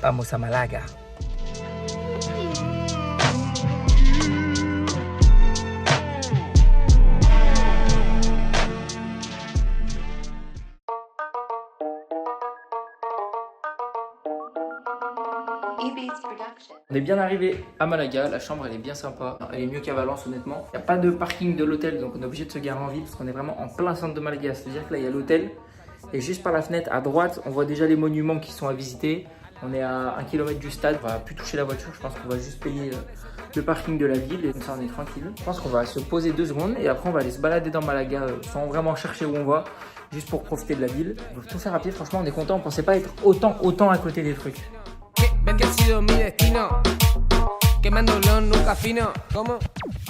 Vamos a Malaga. On est bien arrivé à Malaga, la chambre elle est bien sympa, elle est mieux qu'à Valence honnêtement. Il n'y a pas de parking de l'hôtel donc on est obligé de se garer en ville parce qu'on est vraiment en plein centre de Malaga. C'est-à-dire que là il y a l'hôtel et juste par la fenêtre à droite on voit déjà les monuments qui sont à visiter. On est à 1 km du stade, on va plus toucher la voiture, je pense qu'on va juste payer le parking de la ville et comme ça on est tranquille. Je pense qu'on va se poser 2 secondes et après on va aller se balader dans Malaga sans vraiment chercher où on va, juste pour profiter de la ville. On va tout faire rapide, franchement on est content, on pensait pas être autant à côté des trucs.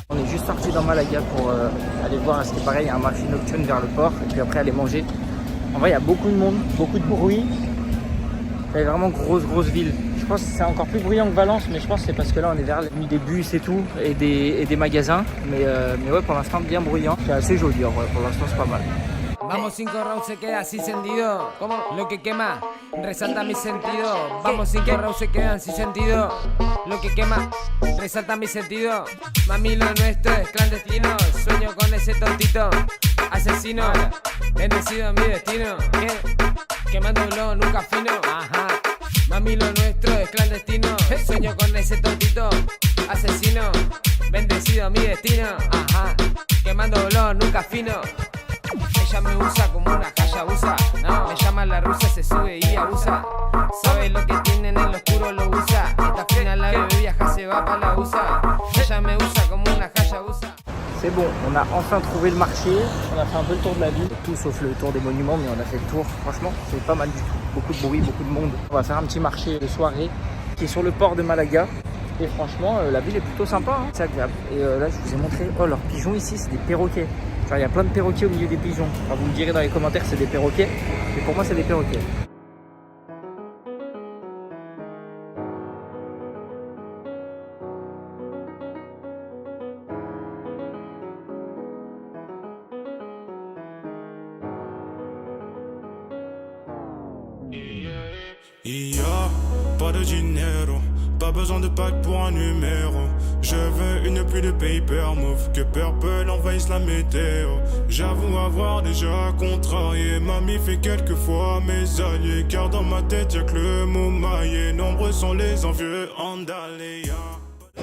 On est juste sorti dans Malaga pour aller voir, c'était pareil, il y a un marché nocturne vers le port et puis après aller manger. En vrai il y a beaucoup de monde, beaucoup de bruit. C'est vraiment grosse ville. Je pense que c'est encore plus bruyant que Valence, mais je pense que c'est parce que là on est vers la nuit des bus et tout, et des magasins. Mais ouais, pour l'instant bien bruyant. C'est assez joli en vrai, pour l'instant c'est pas mal. Vamos 5 rounds se queda así sentido. ¿Cómo? Lo que quema resalta mi sentido. Vamos 5 rounds se quedan sin sentido. Lo que quema resalta mi sentido. Mami, lo nuestro es clandestino. Sueño con ese tontito asesino. Bendecido mi destino. ¿Qué? Quemándolo nunca fino. Ajá. Mami, lo nuestro es clandestino. Sueño con ese tontito asesino. Bendecido mi destino. Ajá. Quemándolo nunca fino. Ella me usa como una hayabusa. No, me llama la rusa, se sube y abusa. Sabe lo que tiene en el oscuro, lo usa. Esta fina la bebé viaja, se va pa' la USA. Ella me usa como una hayabusa. C'est bon, on a enfin trouvé le marché. On a fait un peu le tour de la ville, tout sauf le tour des monuments, mais on a fait le tour. Franchement, c'est pas mal du tout. Beaucoup de bruit, beaucoup de monde. On va faire un petit marché de soirée qui est sur le port de Malaga. Et franchement, la ville est plutôt sympa, hein. C'est agréable. Et là, je vous ai montré, oh, leurs pigeons ici, c'est des perroquets. Genre, il y a plein de perroquets au milieu des pigeons. Enfin, vous me direz dans les commentaires que c'est des perroquets, mais pour moi, c'est des perroquets. Il y a pas de dinero, pas besoin de pack pour un numéro. Je veux une pluie de paper move, que Purple envahisse la météo. J'avoue avoir déjà contrarié, mamie fait quelquefois mes alliés. Car dans ma tête y'a que le mot maillé, nombreux sont les envieux Andalea.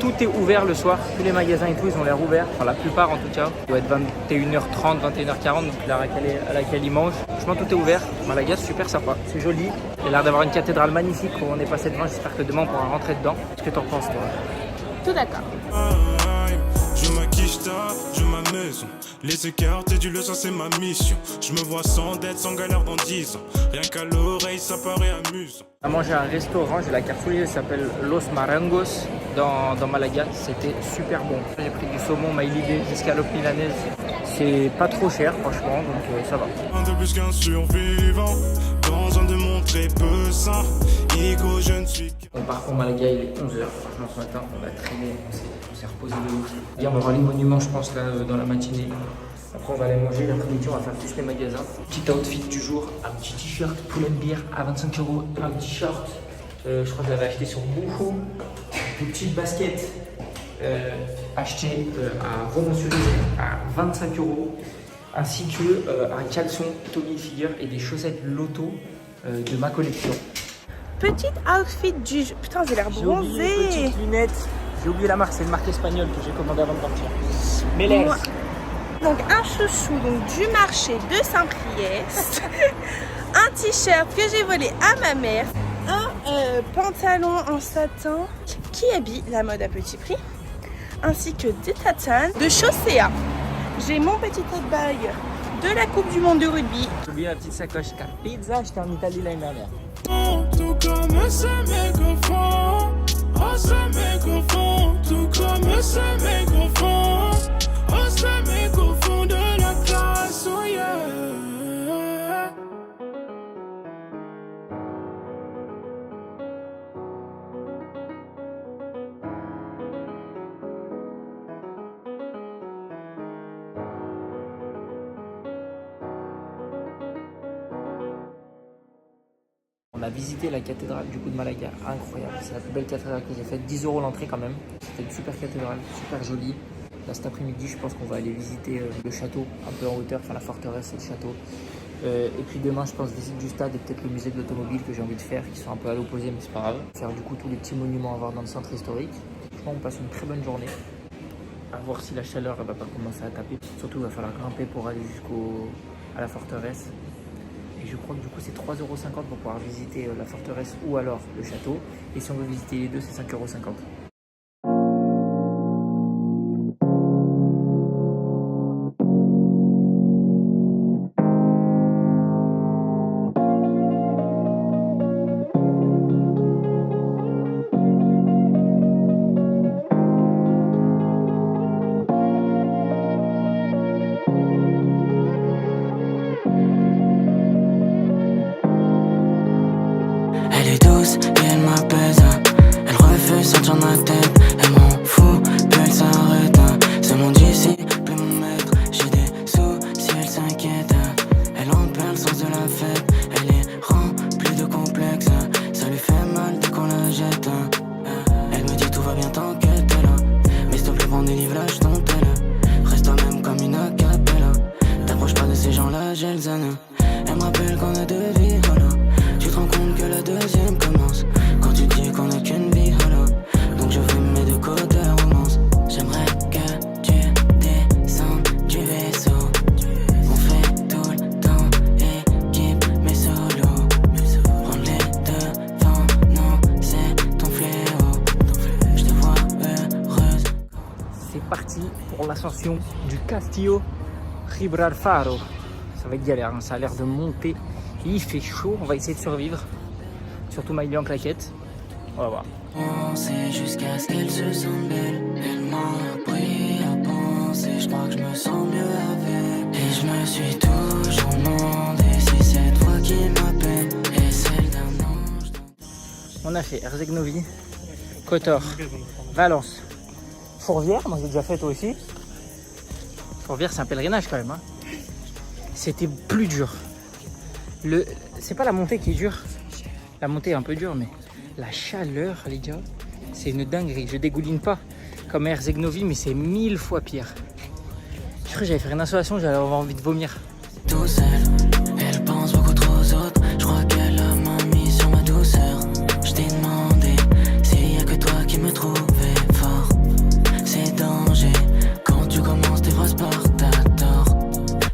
Tout est ouvert le soir, tous les magasins et tout, ils ont l'air ouverts, enfin la plupart en tout cas. Il doit être 21h30, 21h40, donc l'heure à laquelle ils mangent. Franchement tout est ouvert, Malaga super sympa, c'est joli. Il y a l'air d'avoir une cathédrale magnifique où on est passé devant, j'espère que demain on pourra rentrer dedans. Qu'est-ce que t'en penses toi? Tout d'accord. Je maquille je ma maison. Les écarter du leçon c'est ma mission. Je me vois sans dette, sans galère dans 10 ans. Rien qu'à l'oreille ça paraît amusant. On a mangé à un restaurant, j'ai la carte sous les yeux, ça s'appelle Los Marangos dans Malaga. C'était super bon. J'ai pris du saumon, maïlidé, escalope milanaise. C'est pas trop cher franchement, donc ça va. Un de plus qu'un survivant, dans un de montrer peu sain. Ego, je ne suis On part pour Malaga, il est 11h. Franchement ce matin, on va traîner, on s'est reposé de ouf. Bien, on va voir les monuments je pense là dans la matinée. Après on va aller manger, l'après-midi on va faire plus les magasins. Petit outfit du jour, un petit t-shirt Pull&Bear à 25 €, un petit short, je crois que je l'avais acheté sur Boohoo, une petite basket achetée à Romans-sur-Isère à 25 €, ainsi que un caleçon Tommy Hilfiger et des chaussettes Lotto de ma collection. Petit outfit du jour. Putain, j'ai l'air J'ai oublié bronzée. petites lunettes, j'ai oublié la marque, c'est une marque espagnole que j'ai commandée avant de partir. Mais laisse. Moi- Donc un chouchou donc, du marché de Saint-Priest, un t-shirt que j'ai volé à ma mère, un pantalon en satin qui habille la mode à petit prix, ainsi que des tatanes de Chaussea. J'ai mon petit tote bag de la Coupe du Monde de rugby. J'ai oublié la petite sacoche Carpizza, j'étais en Italie l'année dernière. tout comme ce mec au fond. Oh ce mec au fond, tout comme ce mec au fond. Oh ce mec au fond de la classe, oh yeah. On a visité la cathédrale du coup de Malaga, incroyable, c'est la plus belle cathédrale que j'ai faite, 10 € l'entrée quand même. C'était une super cathédrale, super jolie. Là cet après-midi je pense qu'on va aller visiter le château un peu en hauteur, enfin la forteresse et le château. Et puis demain je pense visite du stade et peut-être le musée de l'automobile que j'ai envie de faire, qui sont un peu à l'opposé mais c'est pas grave. Faire du coup tous les petits monuments à voir dans le centre historique. Je pense qu'on passe une très bonne journée. À voir si la chaleur elle va pas commencer à taper. Surtout il va falloir grimper pour aller à la forteresse. Et je crois que du coup c'est 3,50 € pour pouvoir visiter la forteresse ou alors le château. Et si on veut visiter les deux c'est 5,50 €. Elle est douce et elle m'apaise. Elle refuse sortir ma tête. Elle m'en fout, puis elle s'arrête. Ce monde ici, plus mon maître. J'ai des sous si elle s'inquiète. Elle en perd le sens de la fête. Elle est remplie de complexes. Ça lui fait mal dès qu'on la jette. Elle me dit tout va bien tant qu'elle est là. Mais s'il te plaît prends des livrages dont elle. Reste toi-même comme une acapella. T'approches pas de ces gens-là, j'ai le zen. Elle me rappelle qu'on a deux vies, voilà. Tu te rends compte que la deuxième commence quand tu dis qu'on n'a qu'une vie, voilà. Donc je fume mes deux côtés romance. J'aimerais que tu descendes du vaisseau. On fait tout le temps équipe mais solo. Prendre les devants, non c'est ton fléau. Je te vois heureuse. C'est parti pour l'ascension du Castillo Gibralfaro. Ça va être galère, hein. Ça a l'air de monter. Il fait chaud, on va essayer de survivre. Surtout Miley en claquette. On va voir. Penser jusqu'à ce qu'elle se sente belle. Elle m'a appris à penser. Je crois que je me sens mieux avec. Et je me suis toujours demandé si cette voix qui m'appelle est celle d'un ange. On a fait Herzegnovi, Kotor, Valence, Fourvière. Moi j'ai déjà fait toi aussi. Fourvière c'est un pèlerinage quand même, hein. C'était plus dur. C'est pas la montée qui est dure. La montée est un peu dure, mais la chaleur, les gars, c'est une dinguerie. Je dégouline pas comme Herzegnovi, mais c'est 1000 fois pire. Je crois que j'allais faire une insolation, j'allais avoir envie de vomir. Tout seul, elle pense beaucoup trop aux autres. Je crois qu'elle a main mise sur ma douceur. Je t'ai demandé s'il y a que toi qui me trouvais fort. C'est danger quand tu commences tes phrases par ta tort.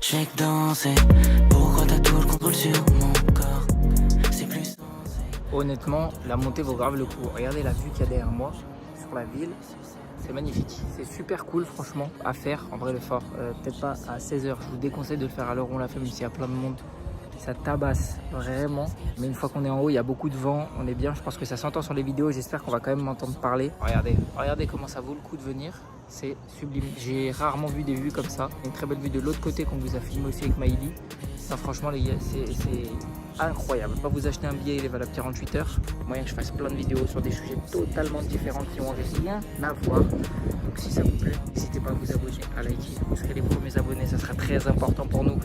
Je fais que danser. Pourquoi t'as tout le contrôle sur mon corps? C'est plus sensé. Honnêtement, la montée vaut grave le coup. Regardez la vue qu'il y a derrière moi sur la ville. C'est magnifique. C'est super cool, franchement, à faire en vrai le fort. Peut-être pas à 16 h. Je vous déconseille de le faire à l'heure où on l'a fait, même s'il y a plein de monde. Ça tabasse vraiment. Mais une fois qu'on est en haut, il y a beaucoup de vent. On est bien. Je pense que ça s'entend sur les vidéos. J'espère qu'on va quand même m'entendre parler. Regardez comment ça vaut le coup de venir. C'est sublime. J'ai rarement vu des vues comme ça. Une très belle vue de l'autre côté qu'on vous a filmé aussi avec Miley. Ça, franchement, les gars, c'est incroyable. Pas vous acheter un billet, il est valable 48 heures. Moyen que je fasse plein de vidéos sur des sujets totalement différents qui n'ont rien à voir. Donc si ça vous plaît, n'hésitez pas à vous abonner, à liker. Vous serez les premiers abonnés, ça sera très important pour nous,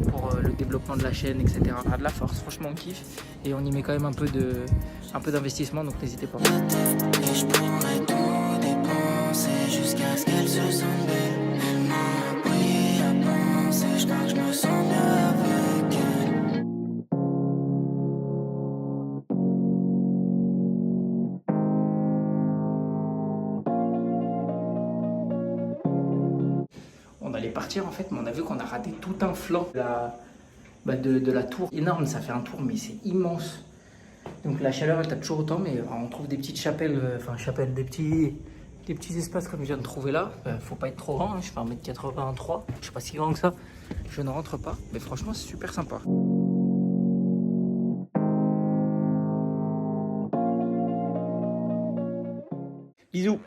pour le développement de la chaîne, etc. On a de la force, franchement on kiffe. Et on y met quand même un peu d'investissement, donc n'hésitez pas. Et je pourrais tout dépenser jusqu'à ce qu'elle se sente belle. Elle m'a appris à penser. Je crois que je me sens mieux avec elle. On allait partir en fait, mais on a vu qu'on a raté tout un flanc de la tour. Énorme, ça fait un tour, mais c'est immense. Donc la chaleur elle tape toujours autant, mais on trouve des petites chapelles, des petits espaces comme je viens de trouver là. Faut pas être trop grand, hein. Je fais 1m83, je suis pas si grand que ça. Je ne rentre pas, mais franchement c'est super sympa. Bisous.